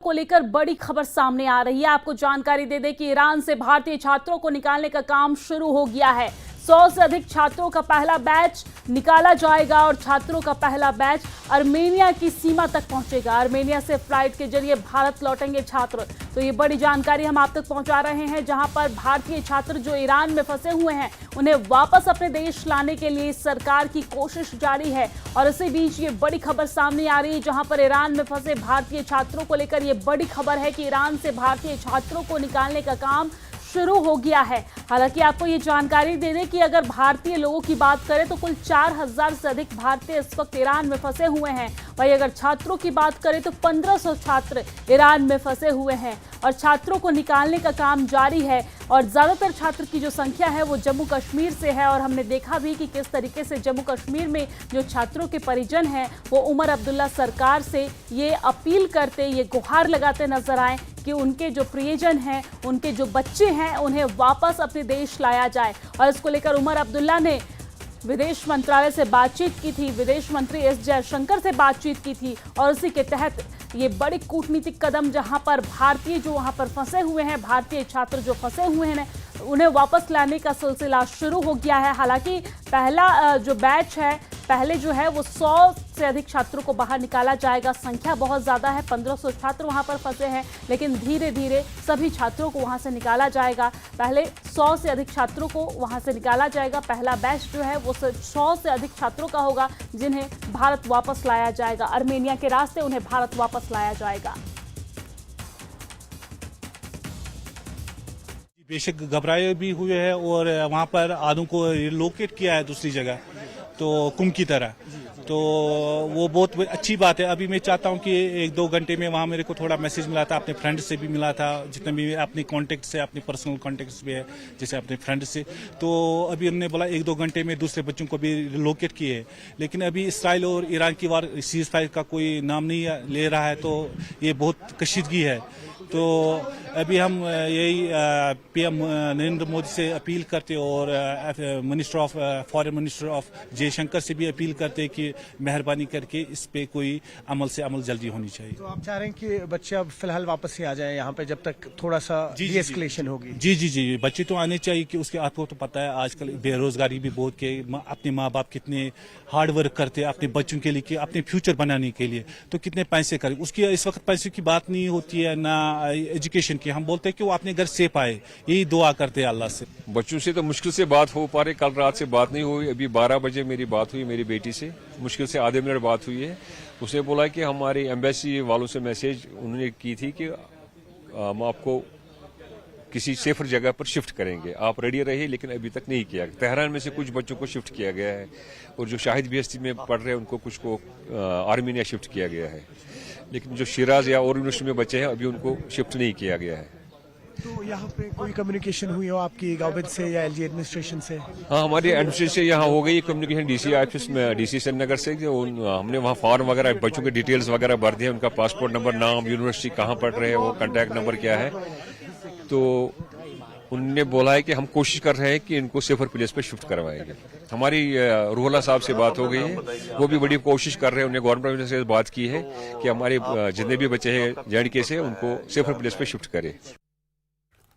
को लेकर बड़ी खबर सामने आ रही है। आपको जानकारी दे दें कि ईरान से भारतीय छात्रों को निकालने का काम शुरू हो गया है। 100 से अधिक छात्रों का पहला बैच निकाला जाएगा और छात्रों का पहला बैच आर्मेनिया की सीमा तक पहुंचेगा। आर्मेनिया से फ्लाइट के जरिए भारत लौटेंगे छात्र। तो ये बड़ी जानकारी हम आप तक पहुंचा रहे हैं, जहां पर भारतीय छात्र जो ईरान में फंसे हुए हैं उन्हें वापस अपने देश लाने के लिए सरकार की कोशिश जारी है। और इसी बीच ये बड़ी खबर सामने आ रही है, जहां पर ईरान में फंसे भारतीय छात्रों को लेकर ये बड़ी खबर है कि ईरान से भारतीय छात्रों को निकालने का काम शुरू हो गया है। हालांकि आपको ये जानकारी दे दें कि अगर भारतीय लोगों की बात करें तो कुल 4000 से अधिक भारतीय इस वक्त ईरान में फंसे हुए हैं। वहीं अगर छात्रों की बात करें तो 1500 छात्र ईरान में फंसे हुए हैं और छात्रों को निकालने का काम जारी है। और ज्यादातर छात्र की जो संख्या है वो जम्मू कश्मीर से है। और हमने देखा भी कि किस तरीके से जम्मू कश्मीर में जो छात्रों के परिजन हैं वो उमर अब्दुल्ला सरकार से ये अपील करते, ये गुहार लगाते नजर आए कि उनके जो प्रियजन हैं, उनके जो बच्चे हैं, उन्हें वापस अपने देश लाया जाए। और इसको लेकर उमर अब्दुल्ला ने विदेश मंत्रालय से बातचीत की थी, विदेश मंत्री एस जयशंकर से बातचीत की थी और उसी के तहत ये बड़ी कूटनीतिक कदम, जहां पर भारतीय जो वहां पर फंसे हुए हैं, भारतीय छात्र जो फंसे हुए हैं, उन्हें वापस लाने का सिलसिला शुरू हो गया है। हालांकि पहला जो बैच है, पहले जो है वो 100 से अधिक छात्रों को बाहर निकाला जाएगा। संख्या बहुत ज़्यादा है, 1500 छात्र वहां पर फंसे हैं, लेकिन धीरे धीरे सभी छात्रों को वहां से निकाला जाएगा। पहले 100 से अधिक छात्रों को वहां से निकाला जाएगा। पहला बैच जो है वो 100 से अधिक छात्रों का होगा, जिन्हें भारत वापस लाया जाएगा। आर्मेनिया के रास्ते उन्हें भारत वापस लाया जाएगा। बेशक घबराए भी हुए हैं और वहाँ पर आधों को रिलोकेट किया है दूसरी जगह, तो कुंभ की तरह। तो वो बहुत अच्छी बात है। अभी मैं चाहता हूँ कि 1-2 घंटे में वहाँ मेरे को थोड़ा मैसेज मिला था, अपने फ्रेंड से भी मिला था, जितने भी अपने कॉन्टेक्ट से, अपने पर्सनल कॉन्टेक्ट भी है, जैसे अपने फ्रेंड से। तो अभी उन्होंने बोला 1-2 घंटे में दूसरे बच्चों को भी रिलोकेट किए है। लेकिन अभी इसराइल और ईरान की वार सीज फायर का कोई नाम नहीं ले रहा है, तो ये बहुत कशीदगी है। तो अभी हम यही पीएम नरेंद्र मोदी से अपील करते और फॉरेन मिनिस्टर ऑफ जयशंकर से भी अपील करते कि मेहरबानी करके इस पे कोई अमल से अमल जल्दी होनी चाहिए। तो आप चाह रहे हैं कि बच्चे अब फिलहाल वापस ही आ जाएं यहाँ पे, जब तक थोड़ा सा डीएस्केलेशन होगी? जी, बच्चे तो आने चाहिए। कि उसके आपको तो पता है आजकल बेरोजगारी भी बहुत के, अपने माँ बाप कितने हार्ड वर्क करते हैं अपने बच्चों के लिए, कि अपने फ्यूचर बनाने के लिए, तो कितने पैसे करें। उसकी इस वक्त पैसे की बात नहीं होती है, ना एजुकेशन की। हम बोलते हैं कि वो अपने घर सेफ आए, यही दुआ करते हैं अल्लाह से। बच्चों से तो मुश्किल से बात हो पा रही, कल रात से बात नहीं हुई। अभी 12 बजे मेरी बात हुई मेरी बेटी से, मुश्किल से आधे मिनट बात हुई है। उसने बोला कि हमारी एम्बेसी वालों से मैसेज उन्होंने की थी कि हम आपको किसी सेफर जगह पर शिफ्ट करेंगे, आप रेडी रहिए। लेकिन अभी तक नहीं किया। तेहरान में से कुछ बच्चों को शिफ्ट किया गया है और जो शाहिद बीएसटी में पढ़ रहे हैं उनको कुछ को आर्मेनिया शिफ्ट किया गया है। लेकिन जो शिराज या और यूनिवर्सिटी में बच्चे हैं अभी उनको शिफ्ट नहीं किया गया है। तो यहाँ पे कोई कम्युनिकेशन हुई हो आपकी गवर्नमेंट से या एलजी एडमिनिस्ट्रेशन से? हाँ, हमारी एडमिनिस्ट्रेशन से यहाँ हो गई कम्युनिकेशन डीसी ऑफिस में, डीसी श्रीनगर से। हमने वहाँ फॉर्म वगैरह, बच्चों के डिटेल्स वगैरह भर दिए, उनका पासपोर्ट नंबर, नाम, यूनिवर्सिटी कहाँ पढ़ रहे हैं, वो कॉन्टैक्ट नंबर क्या है। तो उन्होंने बोला है कि हम कोशिश कर रहे हैं कि इनको सेफर प्लेस पे शिफ्ट करवाएंगे। हमारी रूहुल्ला साहब से बात हो गई है, वो भी बड़ी कोशिश कर रहे हैं। उन्हें गवर्नमेंट से बात की है कि हमारे जितने भी बच्चे हैं जेएंडके से उनको सेफर प्लेस पे शिफ्ट करें।